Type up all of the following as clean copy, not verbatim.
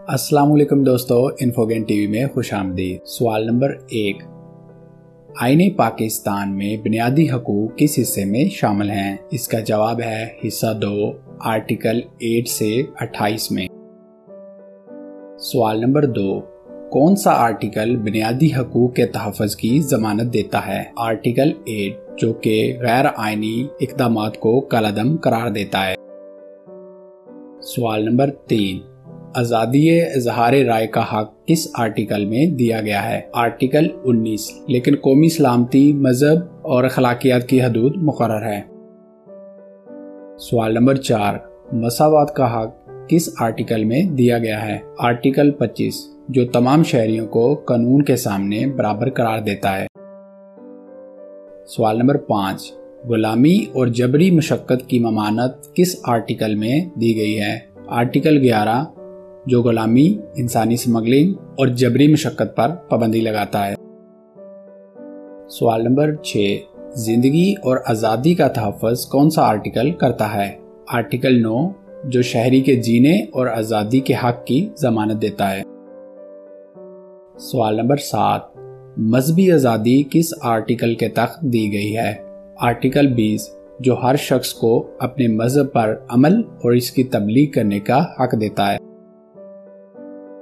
السلام علیکم دوستو، انفوگین ٹی وی میں خوش آمدید۔ سوال نمبر 1، آئین پاکستان میں بنیادی حقوق کس حصے میں شامل ہیں؟ اس کا جواب ہے حصہ 2، آرٹیکل 8 سے 28 میں۔ سوال نمبر 2، کون سا آرٹیکل بنیادی حقوق کے تحفظ کی ضمانت دیتا ہے؟ آرٹیکل 8، جو کہ غیر آئینی اقدامات کو کالعدم قرار دیتا ہے۔ سوال نمبر 3، آزادی اظہار رائے کا حق کس آرٹیکل میں دیا گیا ہے؟ آرٹیکل 19، لیکن قومی سلامتی، مذہب اور اخلاقیات کی حدود مقرر ہے۔ سوال نمبر 4، مساوات کا حق کس آرٹیکل میں دیا گیا ہے؟ آرٹیکل 25، جو تمام شہریوں کو قانون کے سامنے برابر قرار دیتا ہے۔ سوال نمبر 5، غلامی اور جبری مشقت کی ممانعت کس آرٹیکل میں دی گئی ہے؟ آرٹیکل 11، جو غلامی، انسانی سمگلنگ اور جبری مشقت پر پابندی لگاتا ہے۔ سوال نمبر 6، زندگی اور آزادی کا تحفظ کون سا آرٹیکل کرتا ہے؟ آرٹیکل 9، جو شہری کے جینے اور آزادی کے حق کی ضمانت دیتا ہے۔ سوال نمبر 7، مذہبی آزادی کس آرٹیکل کے تحت دی گئی ہے؟ آرٹیکل 20، جو ہر شخص کو اپنے مذہب پر عمل اور اس کی تبلیغ کرنے کا حق دیتا ہے۔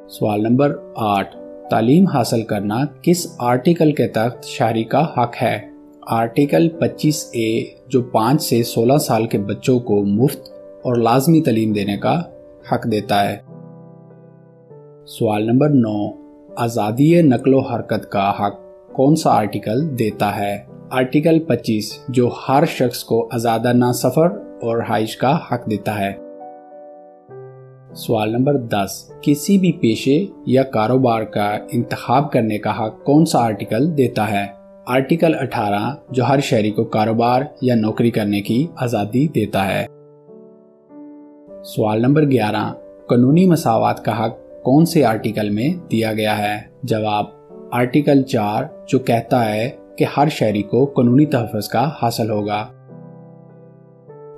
سوال نمبر 8، تعلیم حاصل کرنا کس آرٹیکل کے تحت شہری کا حق ہے؟ آرٹیکل 25A، جو 5 سے 16 سال کے بچوں کو مفت اور لازمی تعلیم دینے کا حق دیتا ہے۔ سوال نمبر 9، آزادی نقل و حرکت کا حق کون سا آرٹیکل دیتا ہے؟ آرٹیکل 25، جو ہر شخص کو آزادانہ سفر اور رہائش کا حق دیتا ہے۔ سوال نمبر 10، کسی بھی پیشے یا کاروبار کا انتخاب کرنے کا حق کون سا آرٹیکل دیتا ہے؟ آرٹیکل 18، جو ہر شہری کو کاروبار یا نوکری کرنے کی آزادی دیتا ہے۔ سوال نمبر 11، قانونی مساوات کا حق کون سے آرٹیکل میں دیا گیا ہے؟ جواب، آرٹیکل 4، جو کہتا ہے کہ ہر شہری کو قانونی تحفظ کا حاصل ہوگا۔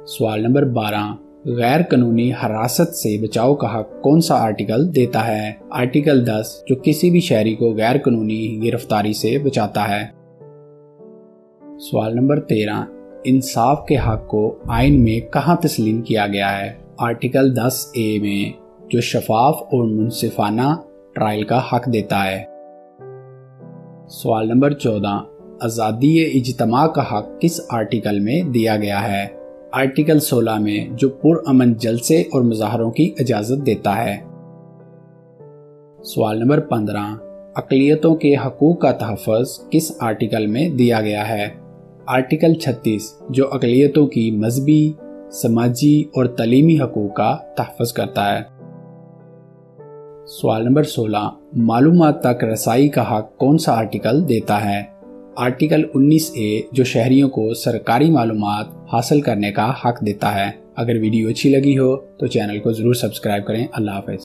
سوال نمبر 12، غیر قانونی حراست سے بچاؤ کا حق کون سا آرٹیکل دیتا ہے؟ آرٹیکل 10، جو کسی بھی شہری کو غیر قانونی گرفتاری سے بچاتا ہے۔ سوال نمبر 13، انصاف کے حق کو آئین میں کہاں تسلیم کیا گیا ہے؟ آرٹیکل 10A میں، جو شفاف اور منصفانہ ٹرائل کا حق دیتا ہے۔ سوال نمبر 14، آزادی اجتماع کا حق کس آرٹیکل میں دیا گیا ہے؟ آرٹیکل 16 میں، جو پرامن جلسے اور مظاہروں کی اجازت دیتا ہے۔ سوال نمبر 15، اقلیتوں کے حقوق کا تحفظ کس آرٹیکل میں دیا گیا ہے؟ آرٹیکل 36، جو اقلیتوں کی مذہبی، سماجی اور تعلیمی حقوق کا تحفظ کرتا ہے۔ سوال نمبر 16، معلومات تک رسائی کا حق کون سا آرٹیکل دیتا ہے؟ آرٹیکل 19A، جو شہریوں کو سرکاری معلومات حاصل کرنے کا حق دیتا ہے۔ اگر ویڈیو اچھی لگی ہو تو چینل کو ضرور سبسکرائب کریں۔ اللہ حافظ۔